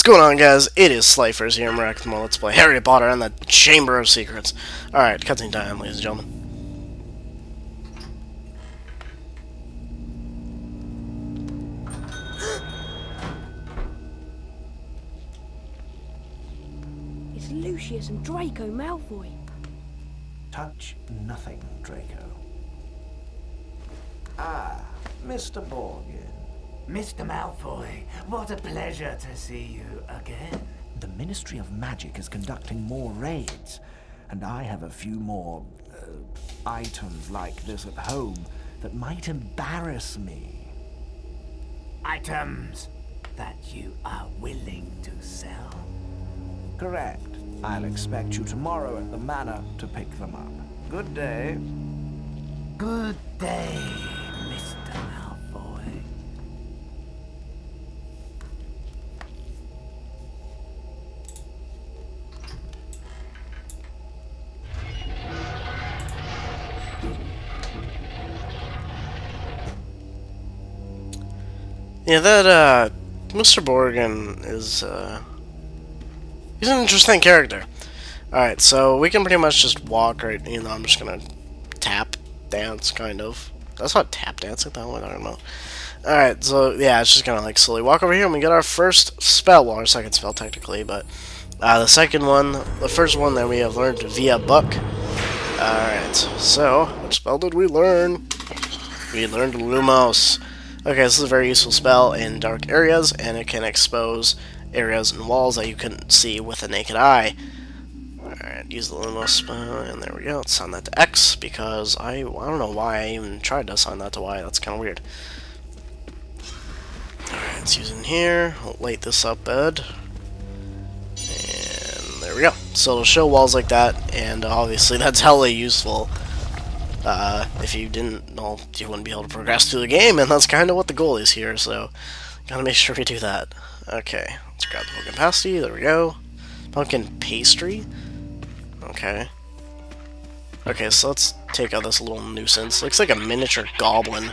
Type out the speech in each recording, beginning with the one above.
going on, guys? It is Slyfers here, and we're acting Let's Play Harry Potter and the Chamber of Secrets. Alright, cutscene time, ladies and gentlemen. It's Lucius and Draco Malfoy. Touch nothing, Draco. Ah, Mr. Borgin. Mr. Malfoy, what a pleasure to see you again. The Ministry of Magic is conducting more raids, and I have a few more items like this at home that might embarrass me. Items that you are willing to sell? Correct. I'll expect you tomorrow at the manor to pick them up. Good day. Good day, Mr. Malfoy. Yeah, that, Mr. Borgin is, he's an interesting character. Alright, so we can pretty much just walk right, I'm just gonna tap dance, kind of. That's not tap dancing, that's what I'm talking about. Alright, so, yeah, it's just gonna, like, slowly walk over here, and we get our first spell, well, our second spell, technically, but, the first one that we have learned via book. Alright, so, what spell did we learn? We learned Lumos. Okay, this is a very useful spell in dark areas, and it can expose areas and walls that you couldn't see with a naked eye. Alright, use the Lumos spell, and there we go. Let's assign that to X, because I don't know why I even tried to assign that to Y. That's kind of weird. Alright, let's use it in here. We'll light this up, bed. And there we go. So it'll show walls like that, and obviously that's hella useful. If you didn't, well, you wouldn't be able to progress through the game, and that's kind of what the goal is here, so gotta make sure we do that. Okay, let's grab the pumpkin pasty, there we go. Pumpkin pastry? Okay. Okay, so let's take out this little nuisance. Looks like a miniature goblin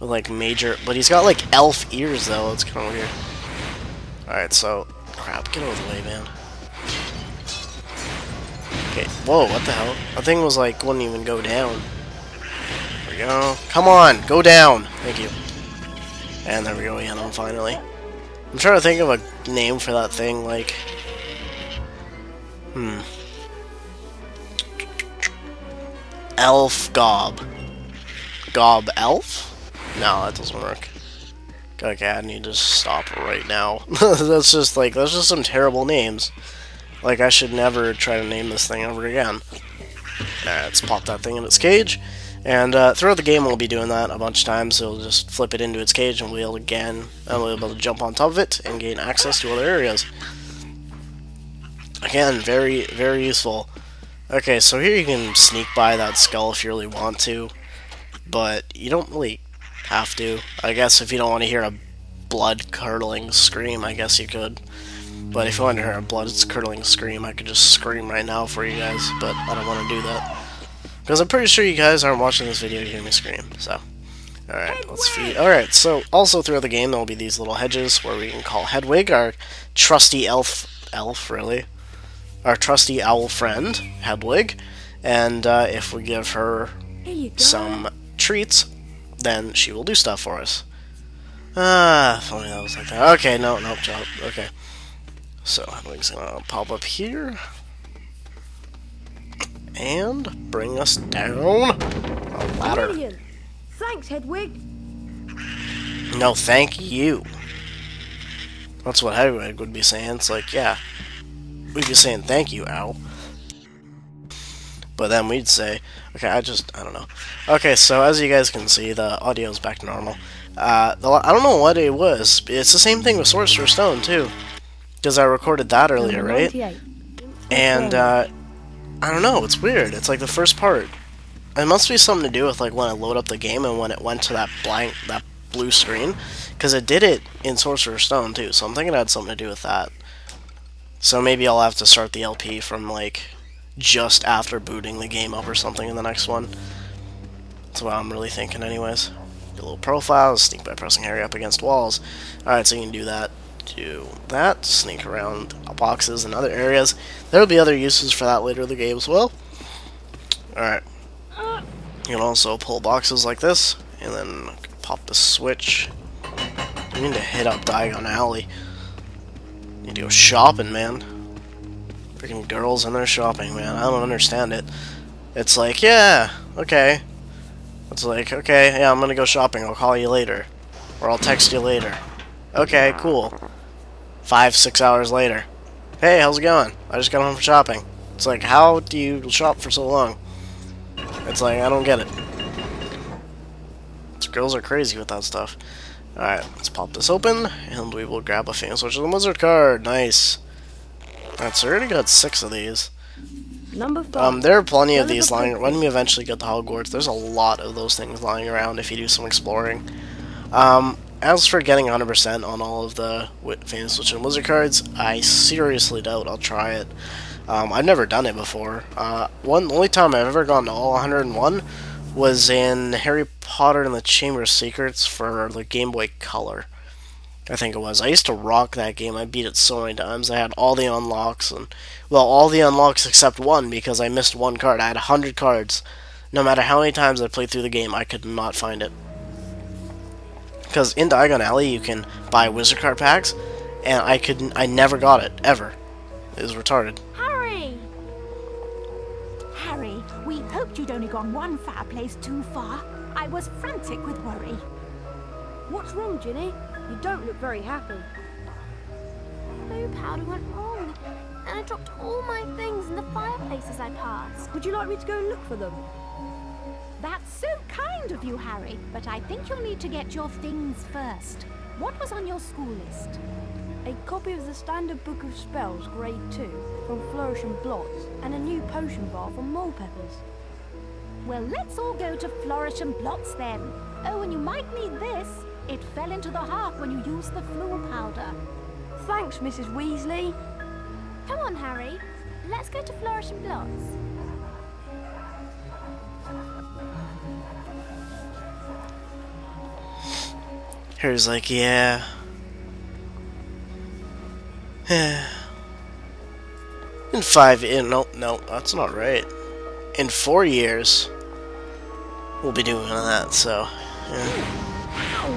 with, like, but he's got, like, elf ears, though. It's kind of weird. Alright, so, crap, get out of the way, man. Okay, whoa, what the hell? That thing was, like, wouldn't even go down. There we go. Come on, go down. Thank you. And there we go, Yano, finally. I'm trying to think of a name for that thing, like... Elf Gob. Gob Elf? No, that doesn't work. Okay, I need to stop right now. that's just some terrible names. Like, I should never try to name this thing ever again. Alright, let's pop that thing in its cage. And throughout the game, we'll be doing that a bunch of times. So we'll just flip it into its cage, and we'll be able to jump on top of it and gain access to other areas. Again, very, very useful. Okay, so here you can sneak by that skull if you really want to, but you don't really have to. I guess if you don't want to hear a blood-curdling scream, I guess you could. But if you want to hear a blood-curdling scream, I could just scream right now for you guys, but I don't want to do that. Because I'm pretty sure you guys aren't watching this video to hear me scream, so... Alright, let's feed... Alright, so also throughout the game, there will be these little hedges where we can call Hedwig, our trusty elf, really? Our trusty owl friend, Hedwig, and if we give her some treats, then she will do stuff for us. If only that was like that. Okay, nope, jump. Okay. So, Hedwig's gonna pop up here. And bring us down a ladder. Brilliant. Thanks, Hedwig. No, thank you. That's what Hedwig would be saying. It's like, yeah, we'd be saying thank you, owl. But then we'd say, okay, I don't know. Okay, so as you guys can see, the audio's back to normal. I don't know what it was. It's the same thing with Sorcerer's Stone, too. Because I recorded that earlier, right? And, I don't know, it's weird. It's like the first part. It must be something to do with like when I load up the game and when it went to that blue screen. Because it did it in Sorcerer's Stone too, so I'm thinking it had something to do with that. So maybe I'll have to start the LP from like just after booting the game up or something in the next one. That's what I'm really thinking anyways. Do a little profile, sneak by pressing Harry up against walls. Alright, so you can do that. do that. Sneak around boxes and other areas. There'll be other uses for that later in the game as well. Alright. You can also pull boxes like this, and then pop the switch. You need to hit up Diagon Alley. You need to go shopping, man. Freaking girls in there shopping, man. I don't understand it. It's like, yeah, okay. It's like, okay, yeah, I'm gonna go shopping. I'll call you later. Or I'll text you later. Okay, cool. 5-6 hours later. Hey, how's it going? I just got home from shopping. It's like, how do you shop for so long? It's like, I don't get it. These girls are crazy with that stuff. Alright, let's pop this open, and we will grab a Famous Witch of the Wizard card. Nice. Alright, so we already got 6 of these. Number 5. There are plenty of these lying around. When we eventually get to Hogwarts, there's a lot of those things lying around if you do some exploring. As for getting 100% on all of the Famous Witch and Wizard cards, I seriously doubt I'll try it. I've never done it before. The only time I've ever gone to all 101 was in Harry Potter and the Chamber of Secrets for the Game Boy Color. I think it was. I used to rock that game. I beat it so many times. I had all the unlocks, and well, all the unlocks except one because I missed one card. I had 100 cards. No matter how many times I played through the game, I could not find it. Because in Diagon Alley, you can buy wizard card packs, and I never got it ever. It was retarded. Harry! Harry, we hoped you'd only gone one fireplace too far. I was frantic with worry. What's wrong, Ginny? You don't look very happy. Blue powder went wrong, and I dropped all my things in the fireplace as I passed. Would you like me to go and look for them? That's so kind of you, Harry, but I think you'll need to get your things first. What was on your school list? A copy of the Standard Book of Spells, Grade 2, from Flourish and Blots, and a new potion bar from Mole Peppers. Well, let's all go to Flourish and Blots then. Oh, and you might need this. It fell into the hearth when you used the Floo powder. Thanks, Mrs. Weasley. Come on, Harry. Let's go to Flourish and Blots. Harry's like, yeah. No, that's not right. In 4 years, we'll be doing that, so, yeah.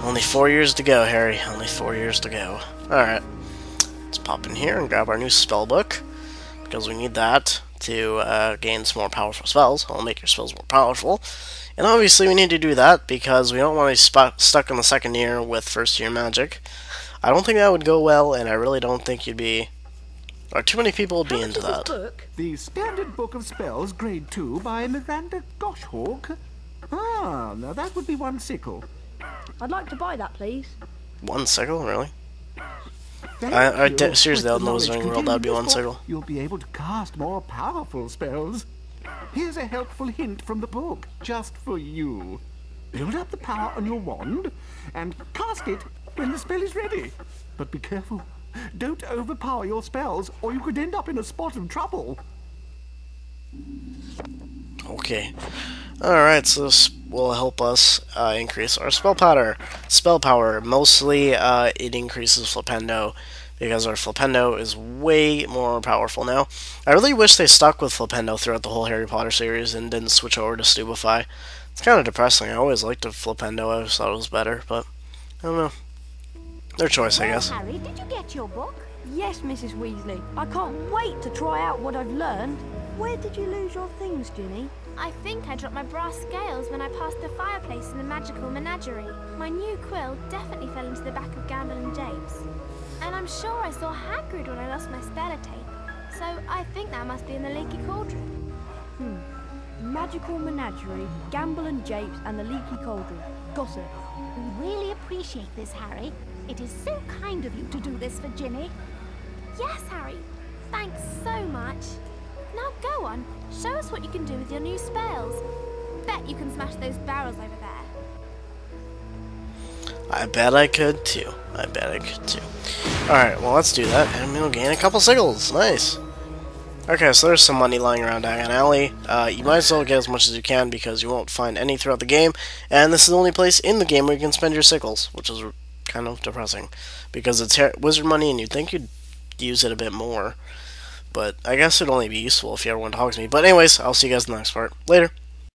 Only 4 years to go, Harry. Only 4 years to go. Alright. Let's pop in here and grab our new spell book, because we need that to gain some more powerful spells. I'll make your spells more powerful. And obviously we need to do that because we don't want to be stuck in the second year with first year magic. I don't think that would go well, and I really don't think you'd be... or too many people would be into that. Book? The Standard Book of Spells, Grade 2, by Miranda Goshawk. Ah, now that would be 1 sickle. I'd like to buy that, please. 1 sickle, really? Thank you. Seriously, With the out in the Wizarding knowledge World, that'd be contained in 1 this sickle. book, you'll be able to cast more powerful spells. Here's a helpful hint from the book, just for you. Build up the power on your wand, and cast it when the spell is ready. But be careful. Don't overpower your spells, or you could end up in a spot of trouble. Okay. Alright, so this will help us increase our spell power. Spell power, mostly it increases Flipendo, because our Flipendo is way more powerful now. I really wish they stuck with Flipendo throughout the whole Harry Potter series and didn't switch over to Stupefy. It's kind of depressing. I always liked the Flipendo. I just thought it was better, but I don't know. Their choice, I guess. Harry, did you get your book? Yes, Mrs. Weasley. I can't wait to try out what I've learned. Where did you lose your things, Ginny? I think I dropped my brass scales when I passed the fireplace in the magical menagerie. My new quill definitely fell into the back of Gamble and Japes. And I'm sure I saw Hagrid when I lost my Spellotape. So I think that must be in the Leaky Cauldron. Magical Menagerie, Gamble and Japes, and the Leaky Cauldron. Gossip. We really appreciate this, Harry. It is so kind of you to do this for Ginny. Yes, Harry. Thanks so much. Now go on. Show us what you can do with your new spells. Bet you can smash those barrels over there. I bet I could too. Alright, well let's do that, and we'll gain a couple sickles. Nice. Okay, so there's some money lying around Diagon Alley. You might as well get as much as you can because you won't find any throughout the game, and this is the only place in the game where you can spend your sickles, which is kind of depressing. Because it's wizard money and you'd think you'd use it a bit more. But I guess it'd only be useful if everyone talks to me. But anyways, I'll see you guys in the next part. Later.